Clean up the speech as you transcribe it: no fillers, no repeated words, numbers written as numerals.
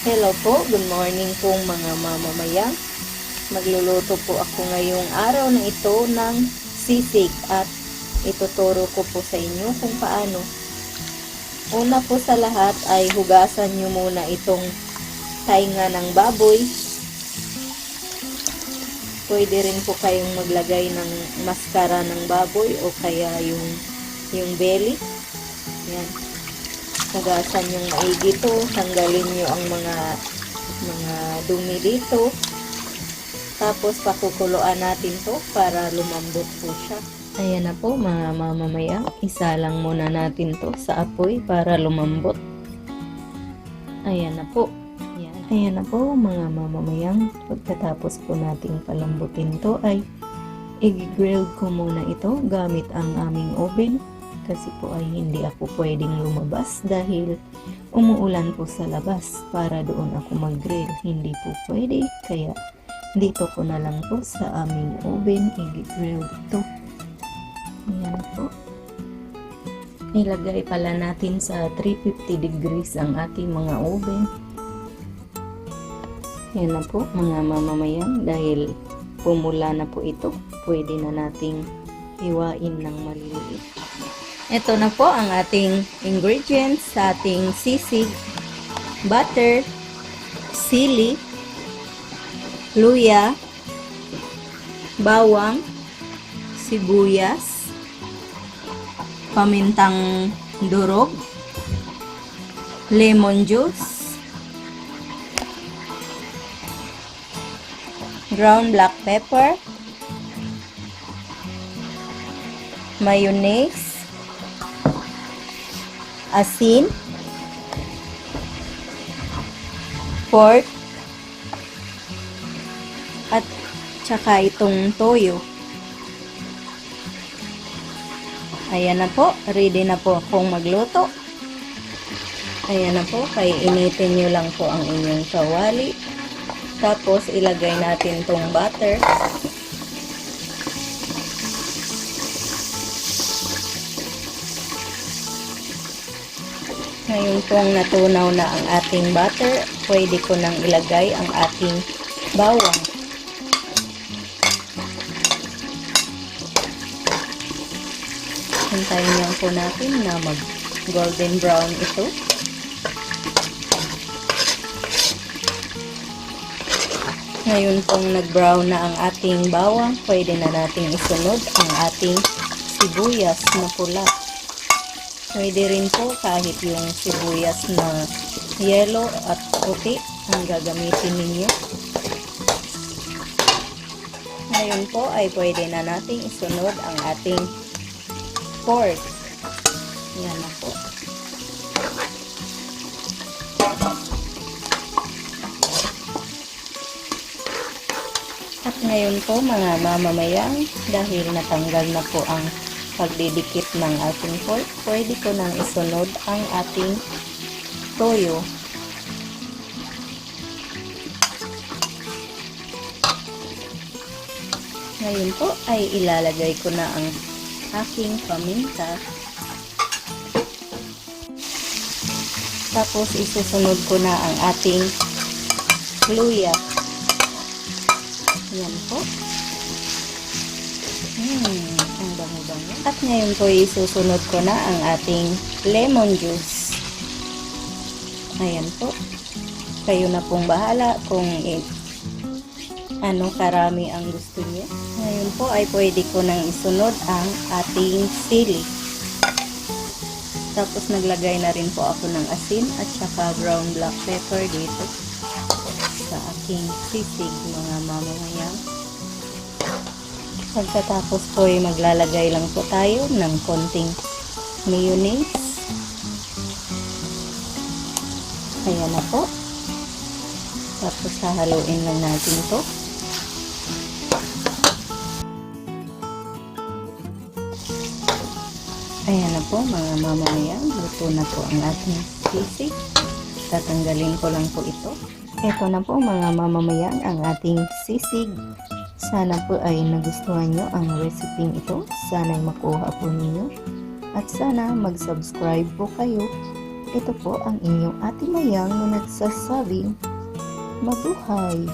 Hello po, good morning po mga mamamayan. Magluluto po ako ngayong araw na ito ng sisig at ituturo ko po sa inyo kung paano. Una po sa lahat ay hugasan nyo muna itong tainga ng baboy. Pwede rin po kayong maglagay ng maskara ng baboy o kaya yung belly. Yan. Hugasan yung maigi to, tanggalin nyo ang mga dumi dito. Tapos pakukuluan natin to para lumambot po siya. Ayan na po mga mamamaya, isa lang muna natin to sa apoy para lumambot. Ayan na po. Ayan na po mga mamamayang, pagkatapos po nating palambutin to ay i-grill ko muna ito gamit ang aming oven. Kasi po ay hindi ako pwedeng lumabas dahil umuulan po sa labas para doon ako mag-grill. Hindi po pwede, kaya dito ko na lang po sa aming oven i-grill ito. Ayan po. Ilagay pala natin sa 350 degrees ang ating mga oven. Ayan na po mga mamamayan, dahil pumula na po ito, pwede na nating hiwain ng maliliit. Ito na po ang ating ingredients sa ating sisig: butter, sili, luya, bawang, sibuyas, pamintang durog, lemon juice, ground black pepper, mayonnaise, asin, pork, at tsaka itong toyo. Ayan na po, ready na po akong magluto. Ayan na po, initin nyo lang po ang inyong kawali. Tapos ilagay natin tong butter. Ngayon pong natunaw na ang ating butter, pwede ko nang ilagay ang ating bawang. Hintayin lang po natin na mag golden brown ito. Ngayon pong nag-brown na ang ating bawang, pwede na nating isunod ang ating sibuyas na pula. Pwede rin po kahit yung sibuyas na yellow at puti ang gagamitin ninyo. Ngayon po ay pwede na nating isunod ang ating pork. Yan na po. At ngayon po mga mamamayan, dahil natanggal na po ang pagdidikit ng ating pork, pwede ko nang isunod ang ating toyo. Ngayon po ay ilalagay ko na ang aking paminta. Tapos isusunod ko na ang ating luya. Yan po. Ang bango-bango. At ngayon po isusunod ko na ang ating lemon juice. Ayan po. Kayo na pong bahala kung karami ang gusto niyo. Ngayon po ay pwede ko nang isunod ang ating sili. Tapos naglagay na rin po ako ng asin at saka ground black pepper dito sa aking sisig mga mamamayan. Pagkatapos po ay maglalagay lang po tayo ng konting mayonnaise. Ayan na po. Tapos hahaluin lang natin to. Ayan na po mga mamamayan, luto na po ang ating sisig. Tatanggalin ko lang po ito. Ito na po mga mamamayan ang ating sisig. Sana po ay nagustuhan nyo ang recipe ito. Sana ay makuha po ninyo. At sana mag-subscribe po kayo Ito po ang inyong Ate Mayang na nagsasabing mabuhay!